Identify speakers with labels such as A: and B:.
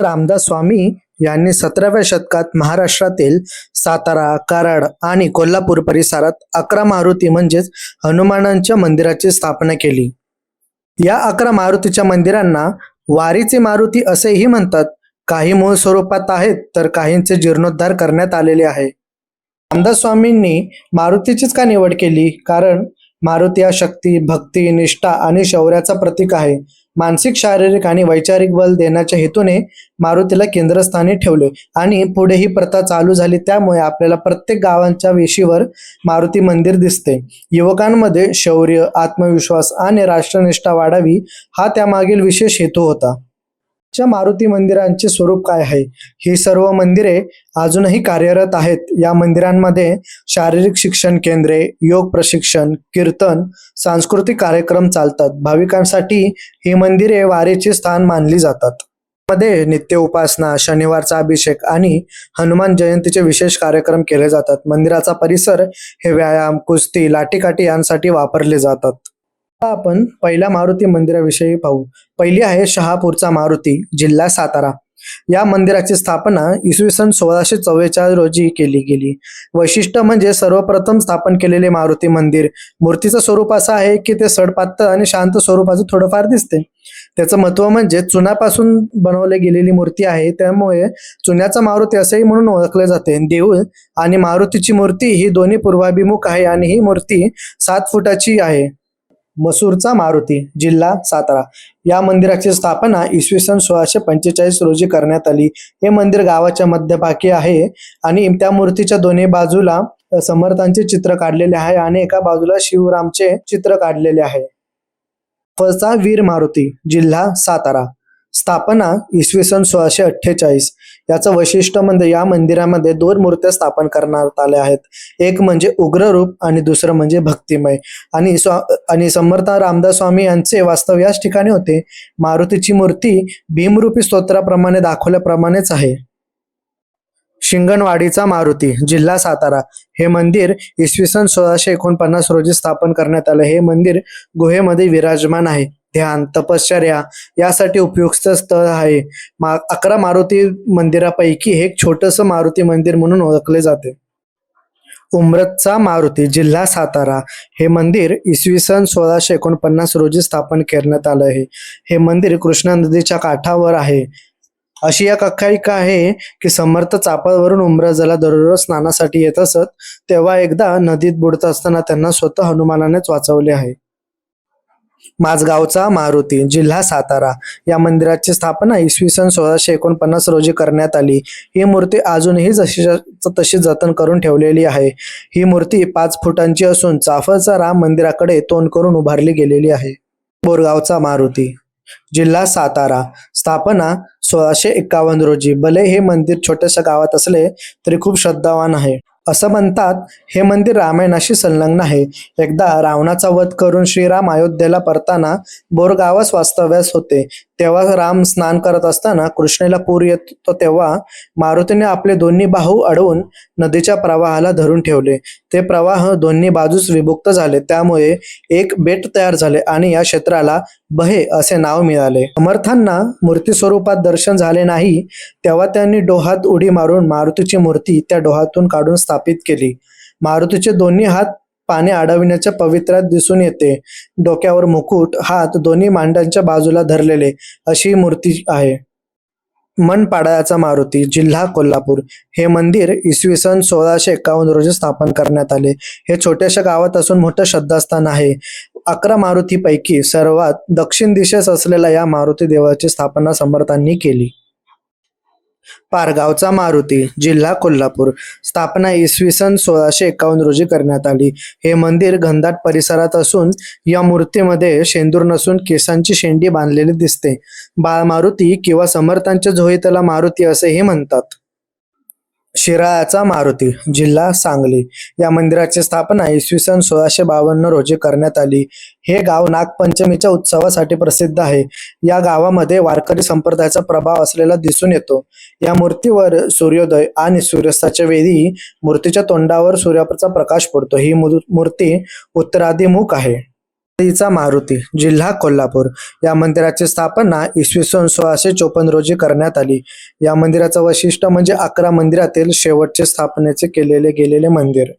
A: रामदास स्वामी यांनी 17व्या शतकात महाराष्ट्रातील सातारा, कराड आणि कोल्हापूर परिसरात 11 मारुती म्हणजेच हनुमानांच्या मंदिराची स्थापना केली. या 11 मारुतीच्या मंदिरांना वारीचे मारुती असेही म्हणतात. काही मूळ स्वरूपात आहेत तर काहींचे जीर्णोद्धार करण्यात आलेले आहे. रामदास स्वामींनी मारुतीचीच का निवड केली? कारण मारुती हा शक्ती, भक्ती, निष्ठा आणि शौर्याचा प्रतीक आहे. मानसिक, शारीरिक आणि वैचारिक बल देण्याच्या हेतूने मारुतीला केंद्रस्थानी ठेवले आणि पुढे ही प्रथा चालू झाली. त्यामुळे आपल्याला प्रत्येक गावांच्या वेशीवर मारुती मंदिर दिसते. युवकांमध्ये शौर्य, आत्मविश्वास आणि राष्ट्रनिष्ठा वाढावी हा त्यामागील विशेष हेतू होता. च्या मारुती मंदिरांचे स्वरूप काय आहे? ही सर्व मंदिरे अजूनही कार्यरत आहेत. या मंदिरांमध्ये शारीरिक शिक्षण केंद्रे, योग प्रशिक्षण, कीर्तन, सांस्कृतिक कार्यक्रम चालतात. भाविकांसाठी ही मंदिरे वारीचे स्थान मानली जातात. मध्ये नित्य उपासना, शनिवारचा अभिषेक आणि हनुमान जयंतीचे विशेष कार्यक्रम केले जातात. मंदिराचा परिसर हे व्यायाम, कुस्ती, लाठीकाठी यांसाठी वापरले जातात. आता आपण पहिल्या मारुती मंदिराविषयी पाहू. पहिली आहे शहापूरचा मारुती, जिल्हा सातारा. या मंदिराची स्थापना इसवी सन 1644 रोजी केली गेली. वैशिष्ट्य म्हणजे सर्वप्रथम स्थापन केलेले मारुती मंदिर. मूर्तीचं स्वरूप असं आहे की ते सडपातळ आणि शांत स्वरूपाचं थोडंफार दिसते. त्याचं महत्व म्हणजे चुनापासून बनवली गेलेली मूर्ती आहे, त्यामुळे चुन्याचा मारुती असेही म्हणून ओळखले जाते. देऊळ आणि मारुतीची मूर्ती ही दोन्ही पूर्वाभिमुख आहे आणि ही मूर्ती 7 फुटाची आहे. मसूरचा मारुती, जिल्हा सातारा. या मंदिराची स्थापना इसवी सन 1645 रोजी करण्यात आली. हे मंदिर गावाच्या मध्यभागी आहे आणि त्या मूर्तीच्या दोन्ही बाजूला समर्थांचे चित्र काढलेले आहे आणि एका बाजूला शिवरामचे चित्र काढलेले आहे. फळचा वीर मारुती, जिल्हा सातारा. स्थापना इसवी सन 1648. याचं वैशिष्ट्य म्हणजे या मंदिरामध्ये 2 मूर्त्या स्थापन करण्यात आल्या आहेत. एक म्हणजे उग्र रूप आणि दुसरं म्हणजे भक्तिमय. आणि समर्थ रामदास स्वामी यांचे वास्तव याच ठिकाणी होते. मारुतीची मूर्ती भीमरूपी स्तोत्राप्रमाणे दाखवल्याप्रमाणेच आहे. शिंगणवाडीचा मारुती, जिल्हा सातारा. हे मंदिर इसवी सन 1649 रोजी स्थापन करण्यात आले. हे मंदिर गुहेमध्ये विराजमान आहे. ध्यान, तपश्चर्या यासाठी उपयुक्त स्थळ आहे. 11 मारुती मंदिरापैकी हे एक छोटंसं मारुती मंदिर म्हणून ओळखले जाते. उंब्रजचा मारुती, जिल्हा सातारा. हे मंदिर इसवी सन 1649 रोजी स्थापन करण्यात आलं आहे. हे मंदिर कृष्णा नदीच्या काठावर आहे. अशी एक आख्यायिका आहे की समर्थ चापावरून उंब्रजाला दररोज स्नानासाठी येत असत, तेव्हा एकदा नदीत बुडत असताना त्यांना स्वतः हनुमानानेच वाचवले आहे. माझगावचा मारुती, जिल्हा सातारा. या मंदिराची स्थापना इसवी सन 1649 रोजी करण्यात आली. ही मूर्ती अजूनही तशी जतन करून ठेवलेली आहे. ही मूर्ती 5 फुटांची असून चाफळचा राम मंदिराकडे तोंड करून उभारली गेलेली आहे. बोरगावचा मारुती, जिल्हा सातारा. स्थापना 1651 रोजी. भले हे मंदिर छोट्याशा गावात असले तरी खूप श्रद्धावान आहे. असं म्हणतात हे मंदिर रामायणाशी संलग्न आहे. एकदा रावणाचा वध करून श्रीराम अयोध्येला परताना बोरगावास वास्तव्यास होते. तेव्हा राम स्नान करत असताना कृष्णेला पूर येतो, तेव्हा मारुतीने आपले दोन्ही बाहू अडवून नदीच्या प्रवाहाला धरून ठेवले. ते प्रवाह दोन्ही बाजूस विभक्त झाले, त्यामुळे एक बेट तयार झाले आणि या क्षेत्राला बहे असे नाव मिळाले. समर्थांना मूर्ती स्वरूपात दर्शन झाले नाही, तेव्हा त्यांनी डोहात उडी मारून मारुतीची मूर्ती त्या डोहातून काढून स्थापित केली. मारुतीचे दोन्ही हात पाणी अडविण्याच्या पवित्र्यात दिसून येते. डोक्यावर मुकुट, हात दोन्ही मांड्यांच्या बाजूला धरलेले अशी मूर्ती आहे. मनपाडाचा मारुती, जिल्हा कोल्हापूर. हे मंदिर इसवी सन 1651 रोजी स्थापन करण्यात आले. हे छोट्याशा गावात असून मोठं श्रद्धास्थान आहे. 11 मारुतीपैकी सर्वात दक्षिण दिशेस असलेल्या या मारुती देवाची स्थापना समर्थांनी केली. पारगावचा मारुती, जिल्हा कोल्हापूर. स्थापना इसवी सन 1651 रोजी करण्यात आली. हे मंदिर घनदाट परिसरात असून या मूर्तीमध्ये शेंदूर नसून केसांची शेंडी बांधलेली दिसते. बाळ मारुती किंवा समर्थांच्या झोळीतला मारुती असेही म्हणतात. शिराळ्याचा मारुती, जिल्हा सांगली. या मंदिराची स्थापना इसवी सन 1652 रोजी करण्यात आली. हे गाव नागपंचमीच्या उत्सवासाठी प्रसिद्ध आहे. या गावामध्ये वारकरी संप्रदायाचा प्रभाव असलेला दिसून येतो. या मूर्तीवर सूर्योदय आणि सूर्यास्ताच्या वेळी मूर्तीच्या तोंडावर सूर्याचा प्रकाश पडतो. ही मूर्ती उत्तराभिमुख आहे. चा मारुती, जिल्हा कोल्हापूर. या मंदिराची स्थापना इसवी सन 1654 रोजी करण्यात आली. या मंदिराचं वैशिष्ट्य म्हणजे 11 मंदिरातील शेवटचे स्थापनेचे केलेले गेलेले मंदिर.